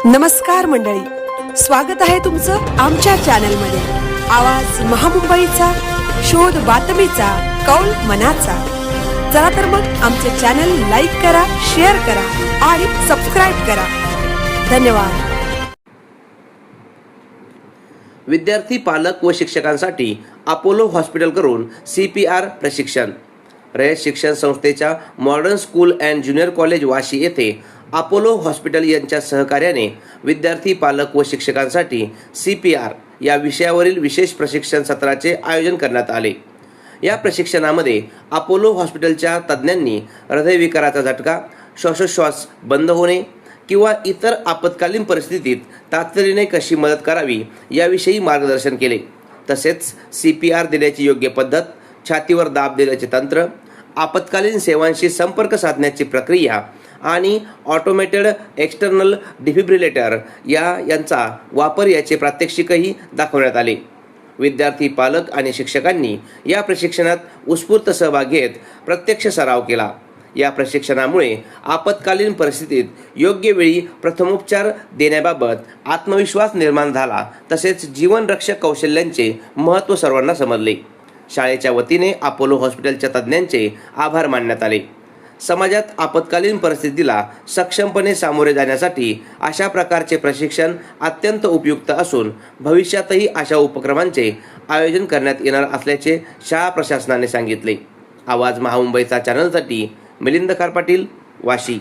नमस्कार मंडळी, स्वागत आहे तुमचं आमच्या चॅनलमध्ये। आवाज महामुंबईचा, शोध बातमीचा, कौल मनाचा। चला तर मग आमचे चॅनल लाईक करा, शेअर करा आणि सबस्क्राइब करा। धन्यवाद। विद्यार्थी, पालक व शिक्षकांसाठी अपोलो हॉस्पिटल करून CPR प्रशिक्षण। रयत शिक्षण संस्थेच्या modern school and junior college Vashi येथे अपोलो हॉस्पिटल यांच्या सहकार्याने विद्यार्थी, पालक व शिक्षकांसाठी CPR या विषयावरील विशेष प्रशिक्षण सत्राचे आयोजन करण्यात आले। या प्रशिक्षणामध्ये अपोलो हॉस्पिटलच्या तज्ज्ञांनी हृदयविकाराचा झटका, श्वासोच्छ्वास बंद होणे किंवा इतर आपत्कालीन परिस्थितीत तातडीने कशी मदत करावी याविषयी मार्गदर्शन केले। तसेच CPR देण्याची योग्य पद्धत, छातीवर दाब देण्याचे तंत्र, आपत्कालीन सेवांशी संपर्क साधण्याची प्रक्रिया आणि ऑटोमेटेड एक्सटर्नल डिफिब्रिलेटर यांचा वापर याचे प्रात्यक्षिकही दाखवण्यात आले। विद्यार्थी, पालक आणि शिक्षकांनी या प्रशिक्षणात उत्स्फूर्त सहभाग घेत प्रत्यक्ष सराव केला। या प्रशिक्षणामुळे आपत्कालीन परिस्थितीत योग्य वेळी प्रथमोपचार देण्याबाबत आत्मविश्वास निर्माण झाला। तसेच जीवनरक्षक कौशल्यांचे महत्त्व सर्वांना समजले। शाळेच्या वतीने अपोलो हॉस्पिटलच्या तज्ज्ञांचे आभार मानण्यात आले। समाजात आपत्कालीन परिस्थितीला सक्षमपणे सामोरे जाण्यासाठी अशा प्रकारचे प्रशिक्षण अत्यंत उपयुक्त असून भविष्यातही अशा उपक्रमांचे आयोजन करण्यात येणार असल्याचे शाळा प्रशासनाने सांगितले। आवाज महामुंबईचा चॅनलसाठी मिलिंद खार पाटील, वाशी।